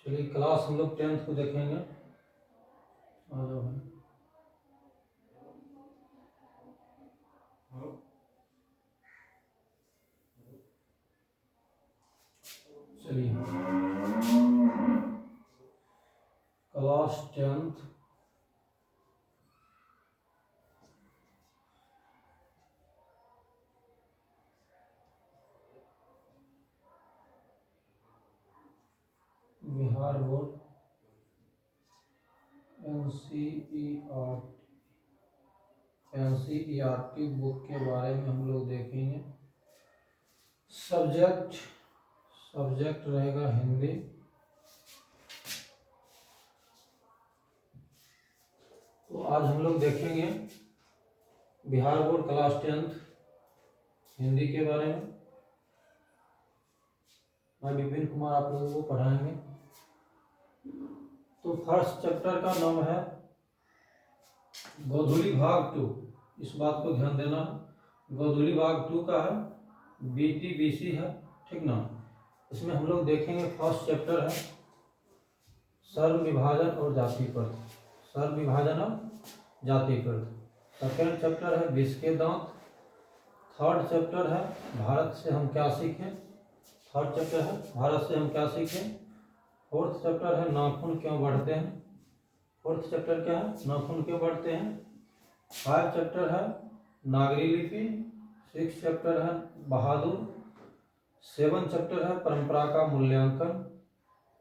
चलिए क्लास हम लोग 10th को देखेंगे। आ जाओ भाई। चलिए class 10th Bihar board NCERT book के बारे में हम लोग देखेंगे। सब्जेक्ट रहेगा हिंदी। तो आज हम लोग देखेंगे Bihar board class 10th Hindi के बारे में। मैं विपिन कुमार आप लोगों को पढ़ाएंगे। तो फर्स्ट चैप्टर का नाम है गोधूली भाग 2। इस बात को ध्यान देना, गोधूली भाग 2 का है, BTBC है, ठीक ना। इसमें हम लोग देखेंगे फर्स्ट चैप्टर है सर्व विभाजन और जाति प्रथ। सर्व विभाजन और जाति प्रथ। सेकेंड चैप्टर है विष के दांत। थर्ड चैप्टर है भारत से हम क्या सीखें। थर्ड चैप्टर है भारत से हम क्या सीखें। फोर्थ चैप्टर है नाखून क्यों बढ़ते हैं। फोर्थ चैप्टर क्या है, नाखून क्यों बढ़ते हैं। 5 चैप्टर है नागरी लिपि। 6 चैप्टर है बहादुर। 7 चैप्टर है परंपरा का मूल्यांकन।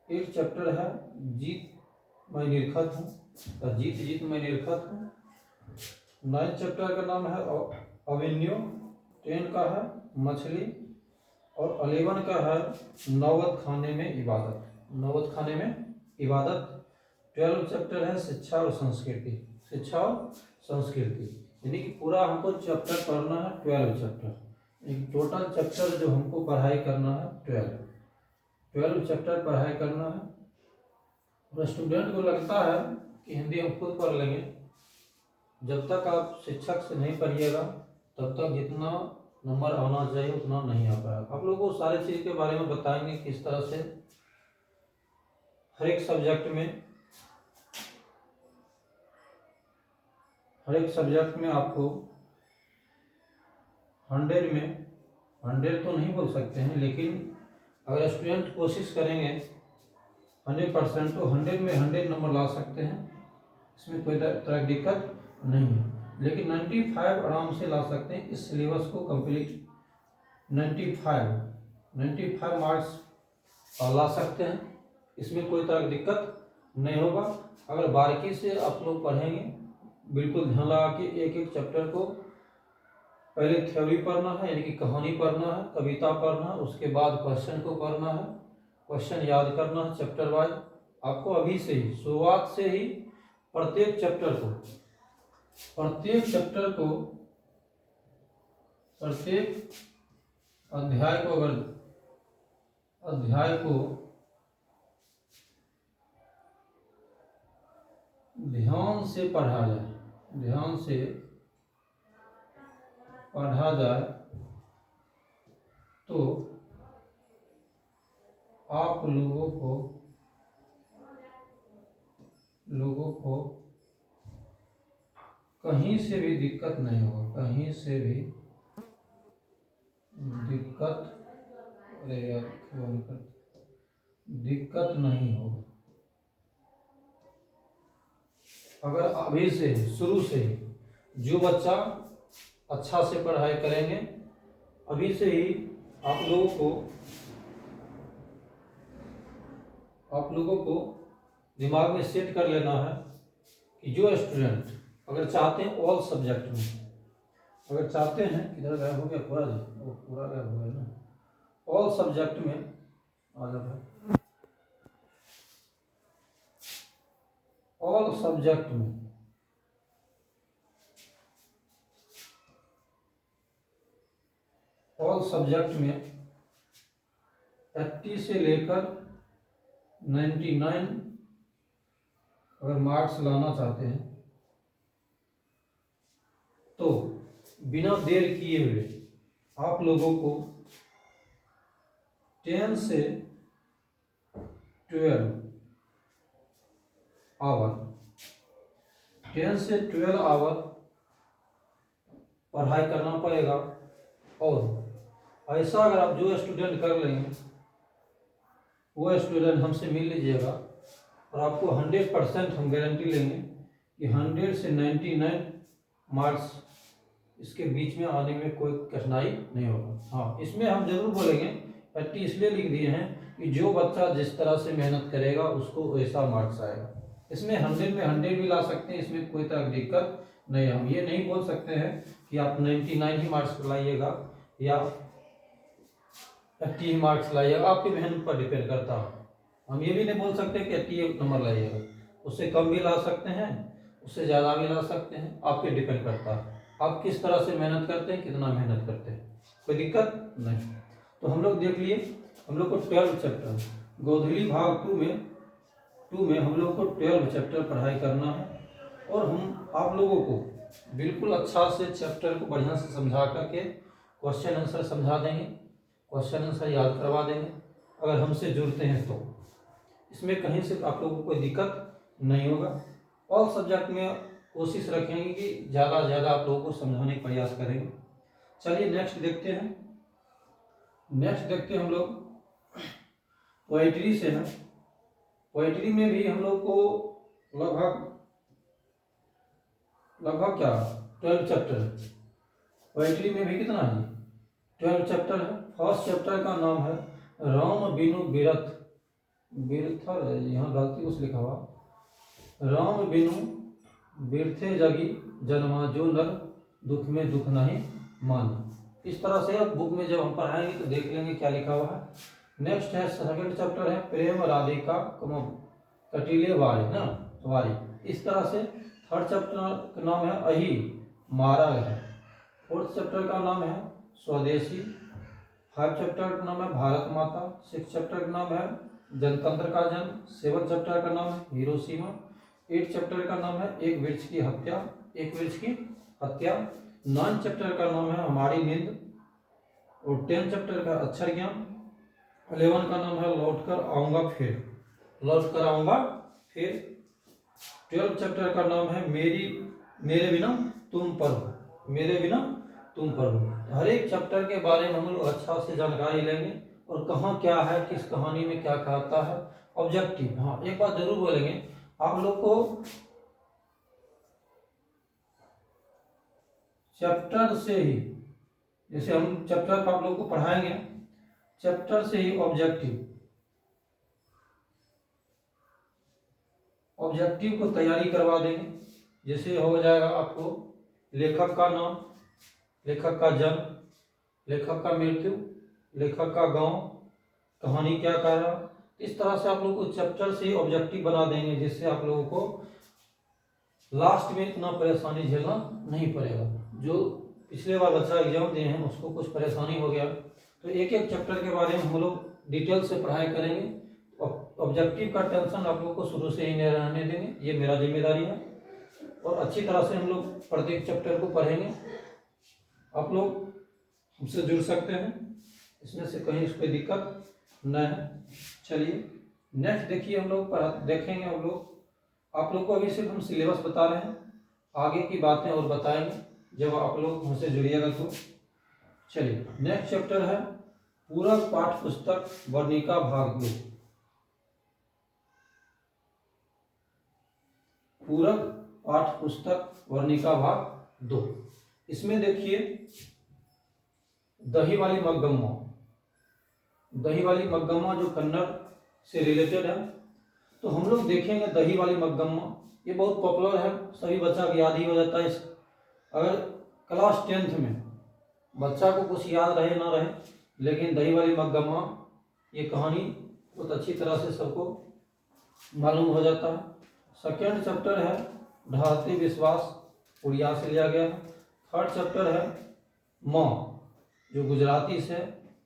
8 चैप्टर है जीत मैं निरखत हूँ, जीत मैं निरखत हूँ। 9 चैप्टर का नाम है अवेन्यू। 10 का है मछली और 11 का है नौबत खाने में इबादत। नौबत खाने में इबादत। 12 चैप्टर है शिक्षा और संस्कृति। शिक्षा और संस्कृति यानी कि पूरा हमको चैप्टर पढ़ना है 12 चैप्टर। एक टोटल चैप्टर जो हमको पढ़ाई करना है 12 चैप्टर पढ़ाई करना है। और स्टूडेंट को लगता है कि हिंदी हम खुद पढ़ लेंगे, जब तक आप शिक्षक से नहीं पढ़िएगा तब तक जितना नंबर आना चाहिए उतना नहीं आ पाएगा। आप लोगों को सारी चीज़ के बारे में बताएंगे किस तरह से हर एक सब्जेक्ट में आपको 100 तो नहीं बोल सकते हैं, लेकिन अगर स्टूडेंट कोशिश करेंगे 100% तो 100 में 100 नंबर ला सकते हैं। इसमें कोई तरह की दिक्कत नहीं है। लेकिन 95 आराम से ला सकते हैं। इस सिलेबस को कंप्लीट 95 मार्क्स ला सकते हैं। इसमें कोई तरह की दिक्कत नहीं होगा अगर बारीकी से आप लोग पढ़ेंगे। बिल्कुल ध्यान लगा के एक एक चैप्टर को पहले थ्योरी पढ़ना है यानी कि कहानी पढ़ना है, कविता पढ़ना है, उसके बाद क्वेश्चन को पढ़ना है, क्वेश्चन याद करना है चैप्टर वाइज। आपको अभी से ही शुरुआत से ही प्रत्येक अध्याय को ध्यान से पढ़ा जाए तो आप लोगों को कहीं से भी दिक्कत नहीं होगा। दिक्कत नहीं होगा अगर अभी से शुरू से जो बच्चा अच्छा से पढ़ाई करेंगे। अभी से ही आप लोगों को दिमाग में सेट कर लेना है कि जो स्टूडेंट अगर चाहते हैं ऑल सब्जेक्ट में, अगर चाहते हैं किधर गायब हो गया पूरा गायब हो गया ना, ऑल सब्जेक्ट में आ जाता है। ऑल सब्जेक्ट में 80 से लेकर 99 अगर मार्क्स लाना चाहते हैं तो बिना देर किए हुए आप लोगों को 10 से 12 आवर, 10 से 12 आवर पढ़ाई करना पड़ेगा। और ऐसा अगर आप जो स्टूडेंट कर लेंगे वो स्टूडेंट हमसे मिल लीजिएगा और आपको 100% हम गारंटी लेंगे कि 100 से 99 मार्क्स इसके बीच में आने में कोई कठिनाई नहीं होगा। हाँ, इसमें हम जरूर बोलेंगे, 80 इसलिए लिख दिए हैं कि जो बच्चा जिस तरह से मेहनत करेगा उसको वैसा मार्क्स आएगा। इसमें 100 में 100 भी ला सकते हैं, इसमें कोई तरह की दिक्कत नहीं। हम ये नहीं बोल सकते हैं कि आप 99 ही मार्क्स लाइएगा या 80 ही मार्क्स लाइएगा, आपकी मेहनत पर डिपेंड करता है। हम ये भी नहीं बोल सकते कि 80 नंबर लाइएगा, उससे कम भी ला सकते हैं, उससे ज़्यादा भी ला सकते हैं, आप पे डिपेंड करता है आप किस तरह से मेहनत करते हैं, कितना मेहनत करते हैं, कोई दिक्कत नहीं। तो हम लोग देख लिए, हम लोग को 12 चैप्टर गोधुली भाग 2 में हम लोग को 12 चैप्टर पढ़ाई करना है। और हम आप लोगों को बिल्कुल अच्छा से चैप्टर को बढ़िया से समझा करके क्वेश्चन आंसर समझा देंगे, क्वेश्चन आंसर याद करवा देंगे अगर हमसे जुड़ते हैं तो। इसमें कहीं से आप लोगों को कोई दिक्कत नहीं होगा। ऑल सब्जेक्ट में कोशिश रखेंगे कि ज़्यादा से ज़्यादा आप लोगों को समझाने का प्रयास करेंगे। चलिए नेक्स्ट देखते हैं। हम लोग पोएट्री से है। पोएट्री में भी हम लोग को लगभग क्या 12 चैप्टर है। पोएट्री में भी कितना है 12 चैप्टर है। फर्स्ट चैप्टर का नाम है राम बिनु बिरथ, यहाँ गलती कुछ लिखा हुआ, राम बिनु बिरथे जगी जन्मा जो नर दुख में दुख नहीं मान। इस तरह से अब बुक में जब हम पढ़ाएंगे तो देख लेंगे क्या लिखा हुआ है। नेक्स्ट है सेकंड चैप्टर है प्रेम राधिका कटीले वारी ना वारी। इस तरह से थर्ड चैप्टर का नाम है अही मारा है। फोर्थ चैप्टर का नाम है स्वदेशी। 5 चैप्टर का नाम है भारत माता। 6 चैप्टर का नाम है जनतंत्र का जन्म। 7 चैप्टर का नाम है हिरोशिमा। 8 चैप्टर का नाम है एक वृक्ष की हत्या। 9 चैप्टर का नाम है हमारी नींद। और 10 चैप्टर का अक्षर ज्ञान। 11 का नाम है लौट कर आऊंगा फिर। 12 चैप्टर का नाम है मेरे बिना तुम पर हो। हर एक चैप्टर के बारे में हम लोग अच्छा से जानकारी लेंगे और कहाँ क्या है, किस कहानी में क्या कहता है। ऑब्जेक्टिव, हाँ एक बात जरूर बोलेंगे आप लोग को, चैप्टर से ही जैसे हम चैप्टर पर आप लोग को पढ़ाएंगे, चैप्टर से ही ऑब्जेक्टिव को तैयारी करवा देंगे। जैसे हो जाएगा आपको लेखक का नाम, लेखक का जन्म, लेखक का मृत्यु, लेखक का गांव, कहानी क्या कह रहा। इस तरह से आप लोग को चैप्टर से ऑब्जेक्टिव बना देंगे, जिससे आप लोगों को लास्ट में इतना परेशानी झेलना नहीं पड़ेगा। जो पिछले बार बच्चा एग्जाम दिए हैं उसको कुछ परेशानी हो गया, तो एक एक चैप्टर के बारे में हम लोग डिटेल से पढ़ाई करेंगे। ऑब्जेक्टिव का टेंशन आप लोग को शुरू से ही नहीं रहने देंगे, ये मेरा जिम्मेदारी है। और अच्छी तरह से हम लोग प्रत्येक चैप्टर को पढ़ेंगे। आप लोग हमसे जुड़ सकते हैं, इसमें से कहीं कोई दिक्कत न है। चलिए नेक्स्ट देखिए, हम लोग देखेंगे हम लोग, आप लोग को अभी सिर्फ हम सिलेबस बता रहे हैं, आगे की बातें और बताएंगे जब आप लोग हमसे जुड़िएगा तो। चलिए नेक्स्ट चैप्टर है पूरक पाठ्य पुस्तक वर्णिका भाग 2। पूरक पाठ्य पुस्तक वर्णिका भाग 2। इसमें देखिए दही वाली मग्गम्मा जो कन्नड़ से रिलेटेड है, तो हम लोग देखेंगे दही वाली मग्गम्मा। ये बहुत पॉपुलर है, सभी बच्चा को याद ही हो जाता है। अगर क्लास 10th में बच्चा को कुछ याद रहे ना रहे, लेकिन दही वाली मग्गम्मा ये कहानी बहुत अच्छी तरह से सबको मालूम हो जाता है। सेकेंड चैप्टर है ढारती विश्वास, उड़िया से लिया गया है। थर्ड चैप्टर है माँ जो गुजराती से।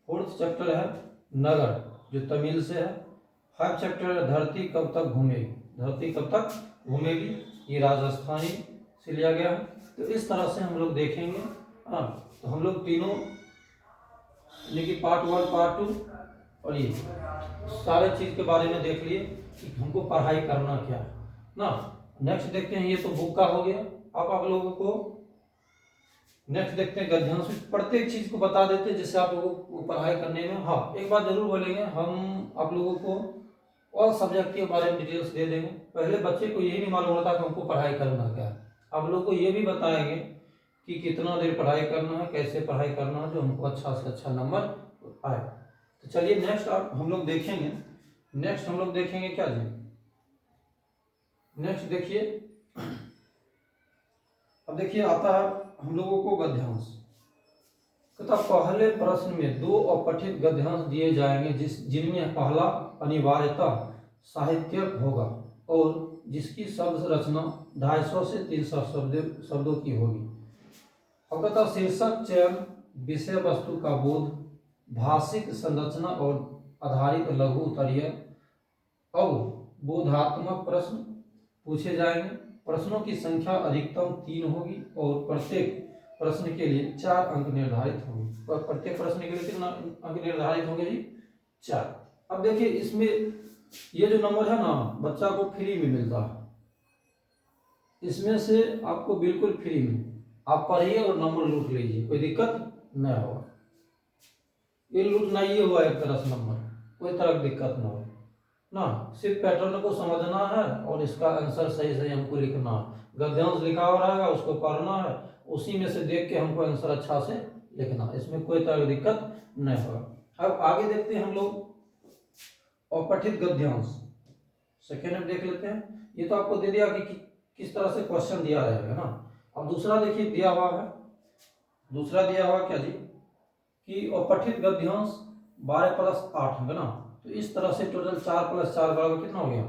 फोर्थ चैप्टर है नगर जो तमिल से है। 5 चैप्टर है धरती कब तक घूमेगी, ये राजस्थानी से लिया गया है। तो इस तरह से हम लोग देखेंगे। तो हम लोग तीनों यानी कि पार्ट 1 पार्ट 2 और ये सारे चीज़ के बारे में देख लिए कि हमको पढ़ाई करना क्या है। ना। नेक्स्ट देखते हैं, ये तो बुक का हो गया। अब आप लोगों को नेक्स्ट देखते हैं गद्यांश। प्रत्येक चीज को बता देते हैं जिससे आप लोगों को पढ़ाई करने में, हाँ एक बात जरूर बोलेंगे, हम आप लोगों को और सब्जेक्ट के बारे में डिटेल्स दे देंगे। पहले बच्चे को यही नहीं मालूम होता कि हमको पढ़ाई करना क्या है। आप लोग को ये भी बताएंगे कि कितना देर पढ़ाई करना है, कैसे पढ़ाई करना है, जो हमको अच्छा से अच्छा नंबर आए। तो चलिए नेक्स्ट हम लोग देखेंगे। नेक्स्ट हम लोग देखेंगे क्या जी, नेक्स्ट देखिए, अब देखिए आता है हम लोगों को गद्यांश। तथा पहले प्रश्न में 2 अपठित गद्यांश दिए जाएंगे जिनमें पहला अनिवार्यतः साहित्यिक होगा और जिसकी शब्द रचना 250 से 300 शब्दों की होगी। अब कहता शीर्षक चयन, विषय वस्तु का बोध, भाषिक संरचना और आधारित लघु उत्तरीय अब बोधात्मक प्रश्न पूछे जाएंगे। प्रश्नों की संख्या अधिकतम 3 होगी और प्रत्येक प्रश्न के लिए 4 अंक निर्धारित होंगे। और प्रत्येक प्रश्न के लिए कितना अंक निर्धारित होंगे जी, 4। अब देखिए इसमें ये जो नंबर है ना, बच्चा को फ्री में मिलता है, इसमें से आपको बिल्कुल फ्री में आप पढ़िए और नंबर लूट लीजिए, कोई दिक्कत नहीं होगा। ये लूटना ही हुआ एक तरह से नंबर, कोई तरह की दिक्कत ना हो ना। सिर्फ पैटर्न को समझना है और इसका आंसर सही सही हमको लिखना है। गद्यांश लिखा हुआ रहेगा उसको पढ़ना है, उसी में से देख के हमको आंसर अच्छा से लिखना है, इसमें कोई तरह की दिक्कत नहीं होगा। अब आगे देखते हैं हम लोग अपठित गद्यांश, सेकेंड में देख लेते हैं। ये तो आपको दे दिया कि किस तरह से क्वेश्चन दिया रहेगा ना। अब दूसरा देखिए दिया हुआ है, दूसरा दिया हुआ क्या जी कि अपठित गद्यांश 12 + 8 है ना। तो इस तरह से टोटल 4 + 4 बराबर कितना हो गया,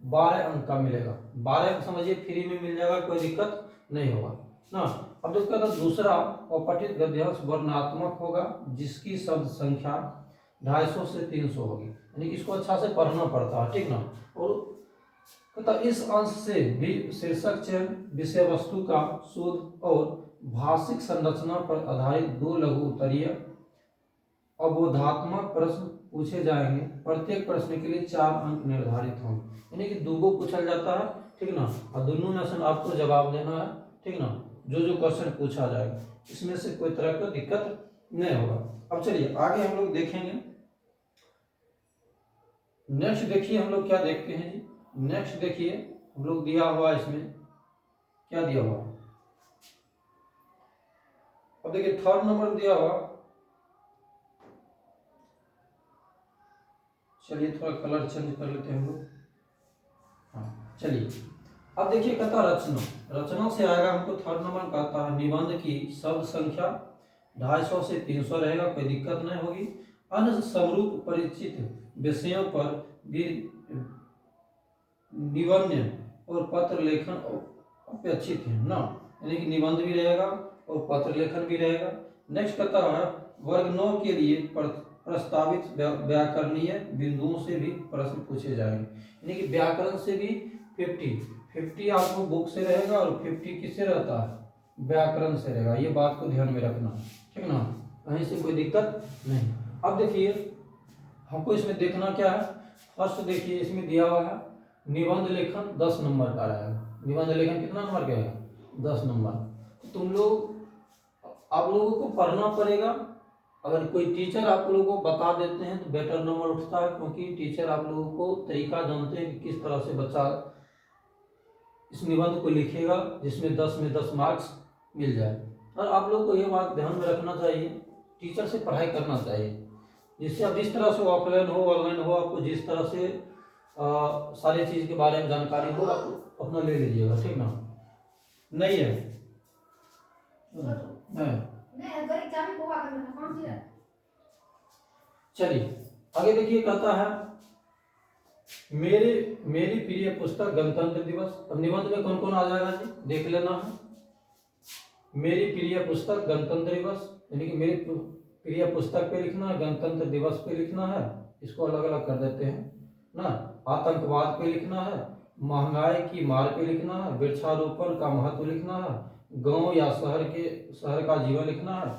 12 अंक का मिलेगा। 12 समझिए फ्री में मिल जाएगा, कोई दिक्कत नहीं होगा ना। अब देखते हैं दूसरा अपठित गद्यांश वर्णनात्मक होगा जिसकी शब्द संख्या 250 से 300 होगी, यानी इसको अच्छा से पढ़ना पड़ता है, ठीक ना। और तथा इस अंश से भी शीर्षक चयन, विषय वस्तु का शोध और भाषिक संरचना पर आधारित 2 लघु उत्तरीय अबोधात्मक प्रश्न पूछे जाएंगे। प्रत्येक प्रश्न के लिए 4 अंक निर्धारित होंगे, यानी कि 2 पूछा जाता है, ठीक ना। और दोनों में से आपको जवाब देना है, ठीक ना। जो क्वेश्चन पूछा जाएगा इसमें से कोई तरह का दिक्कत नहीं होगा। अब चलिए आगे हम लोग देखेंगे। नेक्स्ट देखिए हम लोग क्या देखते हैं जी, नेक्स्ट देखिए हम लोग दिया हुआ इसमें क्या दिया हुआ। अब देखिए थर्ड नंबर दिया हुआ, चलिए थोड़ा कलर चेंज कर लेते हैं हम लोग। हाँ चलिए अब देखिए कहता रचना, रचना से आएगा हमको थर्ड नंबर कहता है निबंध की शब्द संख्या 250 से 300 रहेगा, कोई दिक्कत नहीं होगी। अन्य समरूप परिचित विषयों पर भी निबंध और पत्र लेखन अपेक्षित है ना, यानी कि निबंध भी रहेगा और पत्र लेखन भी रहेगा। नेक्स्ट कहता है वर्ग 9 के लिए प्रस्तावित व्याकरणीय बिंदुओं से भी प्रश्न पूछे जाएंगे, यानी कि व्याकरण से भी 50 आपको बुक से रहेगा और 50 किससे रहता है, व्याकरण से रहेगा। ये बात को ध्यान में रखना, ठीक ना, कहीं से कोई दिक्कत नहीं। अब देखिए हमको इसमें देखना क्या है। फर्स्ट देखिए इसमें दिया हुआ है निबंध लेखन 10 नंबर का रहेगा। निबंध लेखन कितना नंबर का है, 10 नंबर। तुम लोग आप लोगों को पढ़ना पड़ेगा। अगर कोई टीचर आप लोगों को बता देते हैं तो बेटर नंबर उठता है, क्योंकि टीचर आप लोगों को तरीका जानते हैं कि किस तरह से बच्चा इस निबंध को लिखेगा जिसमें 10 में 10 मार्क्स मिल जाए। और आप लोग को ये बात ध्यान में रखना चाहिए, टीचर से पढ़ाई करना चाहिए, जिससे आप जिस तरह से ऑफलाइन हो ऑनलाइन हो, आपको जिस तरह से सारी चीज के बारे में जानकारी हो आप अपना ले लीजिएगा, ठीक ना। नहीं है चलिए आगे देखिए कहता है मेरी प्रिय पुस्तक गणतंत्र दिवस। अब निबंध में कौन कौन आ जाएगा जी देख लेना है। मेरी प्रिय पुस्तक गणतंत्र दिवस, यानी कि मेरी प्रिय पुस्तक पे लिखना है, गणतंत्र दिवस पे लिखना है, इसको अलग अलग कर देते हैं ना। आतंकवाद पे लिखना है, महंगाई की मार पे लिखना है, वृक्षारोपण का महत्व लिखना है, गांव या शहर का जीवन लिखना है,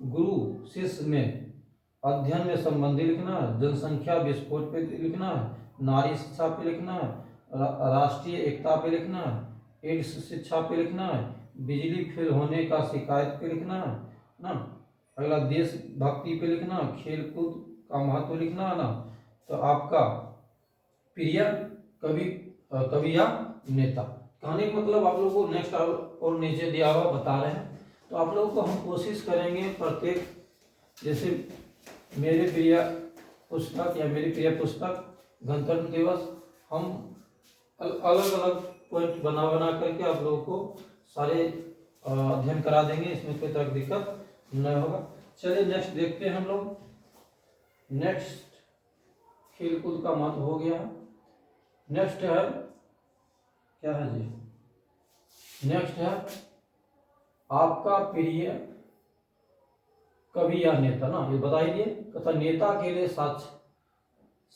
गुरु शिष्य में अध्ययन में संबंधी लिखना है, जनसंख्या विस्फोट पे लिखना है, नारी शिक्षा पे लिखना है, राष्ट्रीय एकता पे लिखना है, एड्स शिक्षा पे लिखना है, बिजली फेल होने का शिकायत पे लिखना है ना। अगला देशभक्ति पे लिखना, खेल कूद का महत्व लिखना है ना। तो आपका प्रिय कवि कवि या नेता। कहने का मतलब आप लोगों को नेक्स्ट और नीचे दिया हुआ बता रहे हैं। तो आप लोगों को हम कोशिश करेंगे प्रत्येक, जैसे मेरे प्रिय पुस्तक या मेरी प्रिय पुस्तक गणतंत्र दिवस, हम अलग अलग पॉइंट बना बना करके आप लोगों को सारे अध्ययन करा देंगे, इसमें कोई तरह की दिक्कत नहीं होगा। चलिए नेक्स्ट देखते हैं हम लोग। नेक्स्ट खेलकूद का महत्व हो गया है। नेक्स्ट है क्या है जी, नेक्स्ट है आपका प्रिय कवि या नेता ना, ये बताइए। तथा नेता के लिए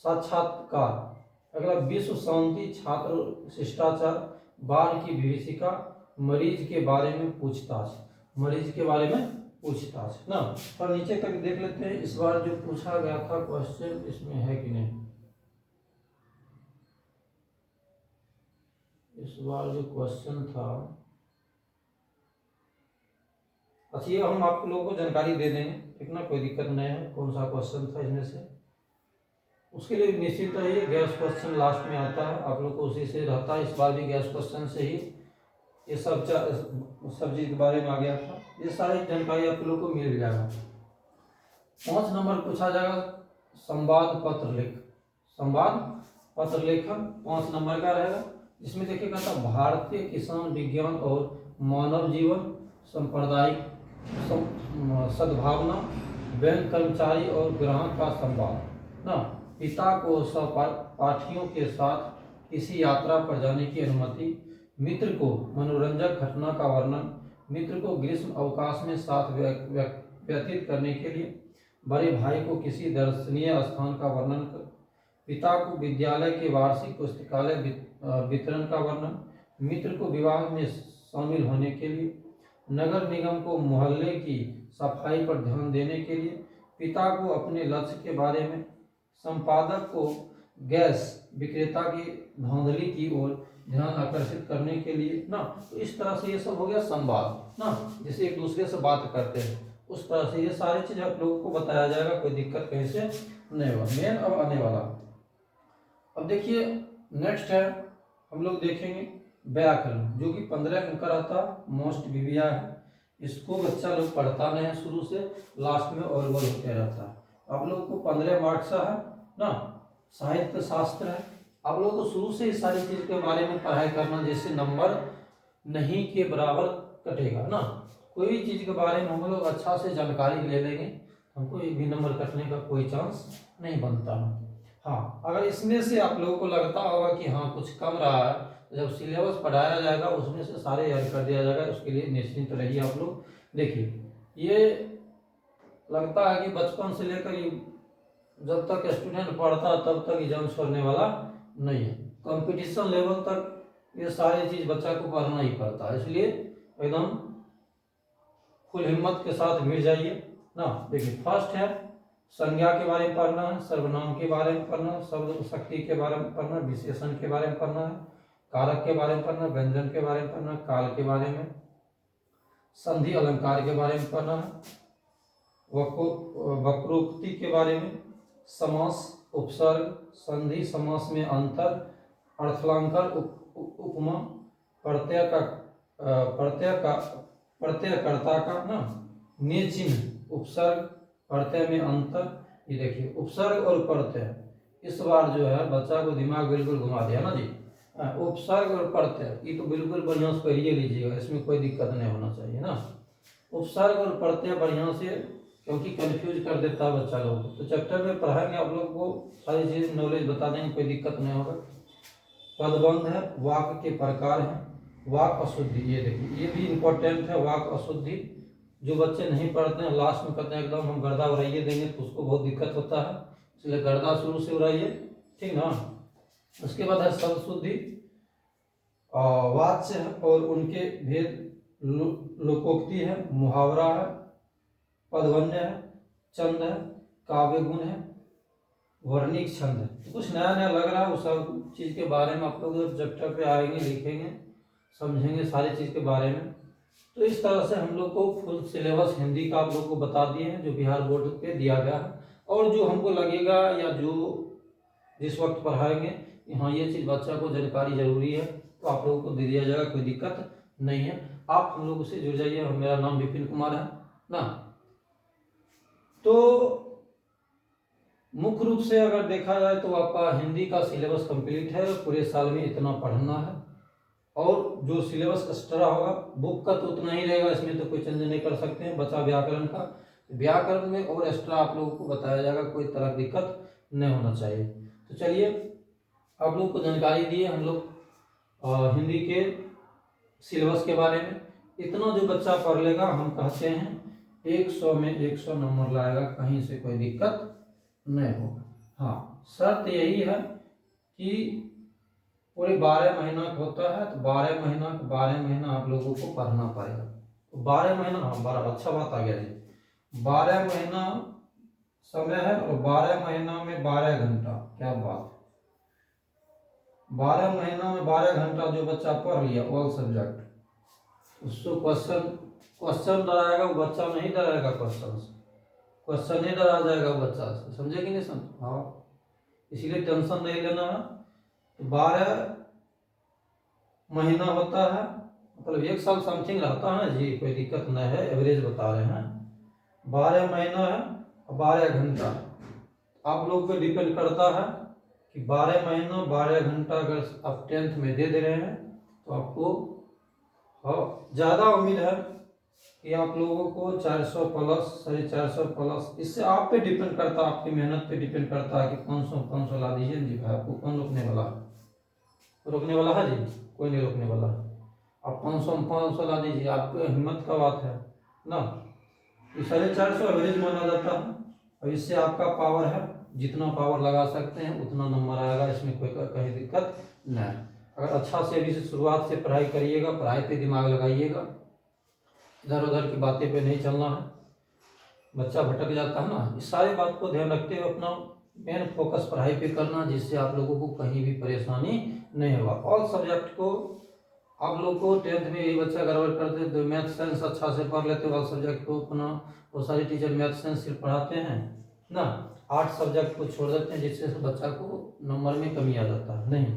साक्षात्कार। अगला विश्व शांति, छात्र शिष्टाचार, बाढ़ की विभीषिका, मरीज के बारे में पूछताछ, मरीज के बारे में पूछताछ ना। और नीचे तक देख लेते हैं इस बार जो पूछा गया था क्वेश्चन इसमें है कि नहीं। इस बार जो क्वेश्चन था, अच्छा ये हम आप लोगों को जानकारी दे देंगे, ठीक ना, कोई दिक्कत नहीं है। कौन सा क्वेश्चन था इसमें से, उसके लिए निश्चित रहिए। गैस क्वेश्चन लास्ट में आता है, आप लोग को उसी से रहता है। इस बार भी गैस क्वेश्चन से ही ये सब चीज के बारे में आ गया था। ये सारी जानकारी आप लोग को मिल जाएगा। 5 नंबर पूछा जाएगा संवाद पत्र लेख, संवाद पत्र लेखन 5 नंबर का रहेगा। जिसमें देखिएगा था भारतीय किसान विज्ञान और मानव जीवन, सांप्रदायिक सद्भावना, बैंक कर्मचारी और ग्राहक का संवाद ना। पिता को सहपाठियों के साथ किसी यात्रा पर जाने की अनुमति, मित्र को मनोरंजक घटना का वर्णन, मित्र को ग्रीष्म अवकाश में साथ व्यतीत करने के लिए, बड़े भाई को किसी दर्शनीय स्थान का वर्णन कर, पिता को विद्यालय के वार्षिक पुस्तकालय वितरण का वर्णन, मित्र को विवाह में शामिल होने के लिए, नगर निगम को मोहल्ले की सफाई पर ध्यान देने के लिए, पिता को अपने लक्ष्य के बारे में, संपादक को गैस विक्रेता की धांधली की ओर ध्यान आकर्षित करने के लिए ना। तो इस तरह से ये सब हो गया संवाद ना, जैसे एक दूसरे से बात करते हैं उस तरह से ये सारी चीज आप लोगों को बताया जाएगा, कोई दिक्कत कहीं से नहीं होगा। मेन अब आने वाला, अब देखिए नेक्स्ट है हम लोग देखेंगे व्याकरण, जो कि 15 अंक का रहता, मोस्ट विविया है। इसको बच्चा लोग पढ़ता नहीं है शुरू से, लास्ट में और वो होते रहता है। आप लोगों को 15 मार्क्स है ना। साहित्य शास्त्र है, आप लोगों को शुरू से इस सारी चीज के बारे में पढ़ाई करना, जैसे नंबर नहीं के बराबर कटेगा ना। कोई भी चीज के बारे में हम लोग अच्छा से जानकारी ले लेंगे, हमको एक भी नंबर कटने का कोई चांस नहीं बनता। हाँ, अगर इसमें से आप लोगों को लगता होगा कि हाँ कुछ कम रहा है, तो जब सिलेबस पढ़ाया जाएगा उसमें से सारे याद कर दिया जाएगा, उसके लिए निश्चिंत रहिए आप लोग। देखिए ये लगता है कि बचपन से लेकर जब तक स्टूडेंट पढ़ता तब तक एग्जाम छोड़ने वाला नहीं है। कंपटीशन लेवल तक ये सारी चीज बच्चा को पढ़ना ही पड़ता है, इसलिए एकदम फुल हिम्मत के साथ मिल जाइए ना। देखिए फर्स्ट है संज्ञा के बारे में पढ़ना है, सर्वनाम के बारे में पढ़ना है, शब्द शक्ति के बारे में पढ़ना है, विशेषण के बारे में पढ़ना है, कारक के बारे में पढ़ना है, व्यंजन के बारे में पढ़ना है, काल के बारे में, संधि अलंकार के बारे में पढ़ना है, वक्रोक्ति के बारे में, समास, उपसर्ग, संधि समास में अंतर, अर्थालंकार, उपमा, प्रत्ययकर्ता का ना, निचिन्ह, उपसर्ग, प्रत्यय में अंतर। ये देखिए उपसर्ग और प्रत्यय इस बार जो है बच्चा को दिमाग बिल्कुल घुमा दिया ना जी। उपसर्ग और प्रत्यय ये तो बिल्कुल बढ़िया से पढ़िए लीजिएगा, इसमें कोई दिक्कत नहीं होना चाहिए ना। उपसर्ग और प्रत्यय बढ़िया से, क्योंकि कंफ्यूज कर देता है बच्चा लोग को। तो चैप्टर में पढ़ाएंगे आप लोग को सारी चीज नॉलेज बता देंगे, कोई दिक्कत नहीं होगा। पदबंध है, वाक्य के प्रकार है, वाक अशुद्धि, ये देखिए ये भी इंपॉर्टेंट है। वाक अशुद्धि जो बच्चे नहीं पढ़ते हैं लास्ट में कहते हैं एकदम हम गर्दा उड़ाइए देंगे, तो उसको बहुत दिक्कत होता है, इसलिए गर्दा शुरू से उड़ाइए, ठीक ना। उसके बाद है शब्द शुद्धि, वाच्य है और उनके भेद, लोकोक्ति है, मुहावरा है, पदवन्य है, चंद है, काव्य गुण है, वर्णिक छंद है। तो कुछ नया नया लग रहा है, उस सब चीज़ के बारे में आप लोग जब चैप्टर पे आएंगे, लिखेंगे, समझेंगे सारी चीज़ के बारे में। तो इस तरह से हम लोग को फुल सिलेबस हिंदी का आप लोग को बता दिए हैं, जो बिहार बोर्ड पे दिया गया है। और जो हमको लगेगा या जो जिस वक्त पढ़ाएंगे, हाँ ये चीज़ बच्चा को जानकारी जरूरी है, तो आप लोगों को दे दिया जाएगा, कोई दिक्कत नहीं है। आप हम लोगों से जुड़ जाइए। मेरा नाम विपिन कुमार है ना। तो मुख्य रूप से अगर देखा जाए तो आपका हिंदी का सिलेबस कंप्लीट है, पूरे साल में इतना पढ़ना है। और जो सिलेबस एक्स्ट्रा होगा बुक का तो उतना ही रहेगा, इसमें तो कोई चेंज नहीं कर सकते हैं। बचा व्याकरण का, व्याकरण में और एक्स्ट्रा आप लोगों को बताया जाएगा, कोई तरह की दिक्कत नहीं होना चाहिए। तो चलिए, आप लोगों को जानकारी दी है हम लोग हिंदी के सिलेबस के बारे में। इतना जो बच्चा पढ़ लेगा, हम कहते हैं 100 में 100 नंबर लाएगा, कहीं से कोई दिक्कत नहीं होगा। हाँ, शर्त यही है कि पूरे 12 महीना का होता है, तो 12 महीना आप लोगों को पढ़ना पड़ेगा। तो 12 महीना, हाँ 12, अच्छा बात आ गया जी। 12 महीना समय है और 12 महीना में 12 घंटा, क्या बात। 12 महीना में 12 घंटा जो बच्चा पढ़ लिया ऑल सब्जेक्ट, उसको क्वेश्चन डराएगा वो बच्चा, नहीं डराएगा क्वेश्चन नहीं डरा जाएगा वो बच्चा से, समझे कि नहीं समझ। हाँ, इसीलिए टेंशन नहीं लेना है। तो 12 महीना होता है, मतलब 1 साल समथिंग रहता है जी, कोई दिक्कत नहीं है, एवरेज बता रहे हैं। 12 महीना है और 12 घंटा। आप लोग पे डिपेंड करता है कि 12 महीना 12 घंटा अगर आप 10th में दे रहे हैं तो आपको ज़्यादा उम्मीद है कि आप लोगों को 400 प्लस, 450 प्लस। इससे आप पे डिपेंड करता है, आपकी मेहनत पे डिपेंड करता है कि 500 ला दीजिए जी भाई। आपको कौन रोकने वाला है? रोकने वाला है जी? कोई नहीं रोकने वाला है। आप 500 ला दीजिए, आपको हिम्मत का बात है ना। 450 एवरेज माना जाता है, और इससे आपका पावर है, जितना पावर लगा सकते हैं उतना नंबर आएगा, इसमें कोई कहीं दिक्कत नहीं। अगर अच्छा से अभी से शुरुआत से पढ़ाई करिएगा, पढ़ाई पे दिमाग लगाइएगा, इधर उधर की बातें पे नहीं चलना है, बच्चा भटक जाता है ना। इस सारी बात को ध्यान रखते हुए अपना मेन फोकस पढ़ाई पे करना, जिससे आप लोगों को कहीं भी परेशानी नहीं होगा। ऑल सब्जेक्ट को आप लोग को 10th में यही बच्चा गड़बड़ करते तो मैथ साइंस अच्छा से पढ़ लेते, ऑल सब्जेक्ट को अपना वो सारे टीचर मैथ साइंस सिर्फ पढ़ाते हैं ना, 8 सब्जेक्ट को छोड़ देते हैं, जिससे बच्चा को नंबर में कमी आ जाता है। नहीं,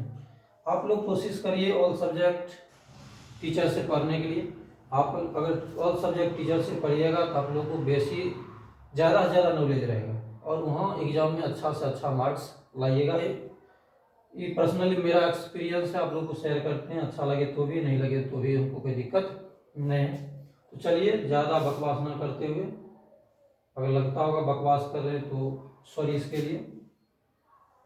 आप लोग कोशिश करिए ऑल सब्जेक्ट टीचर से पढ़ने के लिए। आप अगर ऑल सब्जेक्ट टीचर से पढ़िएगा तो आप लोग को बेसी ज़्यादा से ज़्यादा नॉलेज रहेगा, और वहाँ एग्जाम में अच्छा से अच्छा मार्क्स लाइएगा। ये पर्सनली मेरा एक्सपीरियंस है, आप लोग को शेयर करते हैं। अच्छा लगे तो भी, नहीं लगे तो भी हमको कोई दिक्कत नहीं है। तो चलिए, ज़्यादा बकवास ना करते हुए, अगर लगता होगा बकवास कर रहे हैं तो सॉरी इसके लिए।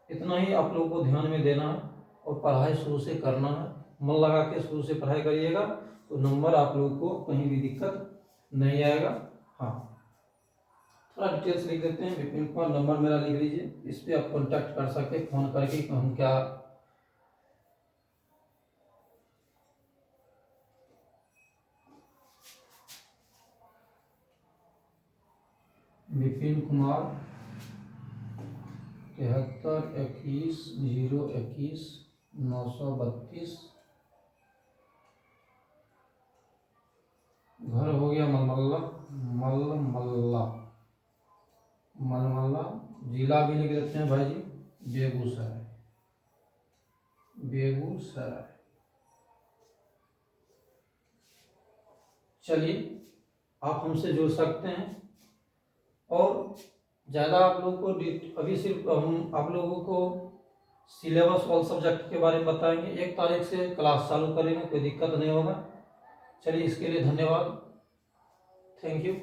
इतना ही आप लोगों को ध्यान में देना है और पढ़ाई शुरू से करना है। मन लगा के शुरू से पढ़ाई करिएगा तो नंबर आप लोगों को कहीं भी दिक्कत नहीं आएगा। हाँ, थोड़ा डिटेल्स लिख देते हैं। विपिन कुमार नंबर मेरा लिख लीजिए, इस पर आप कॉन्टैक्ट कर सकते हैं फ़ोन करके कि हम क्या विपिन कुमार 73 21 021 932। घर हो गया मलमल्ला, मलमल्ला। जिला भी लिख देते हैं भाई जी, बेगूसराय। चलिए, आप हमसे जुड़ सकते हैं। और ज़्यादा आप लोगों को अभी सिर्फ हम आप लोगों को सिलेबस ऑल सब्जेक्ट के बारे में बताएंगे। 1 तारीख से क्लास चालू करेंगे, कोई दिक्कत नहीं होगा। चलिए, इसके लिए धन्यवाद, थैंक यू।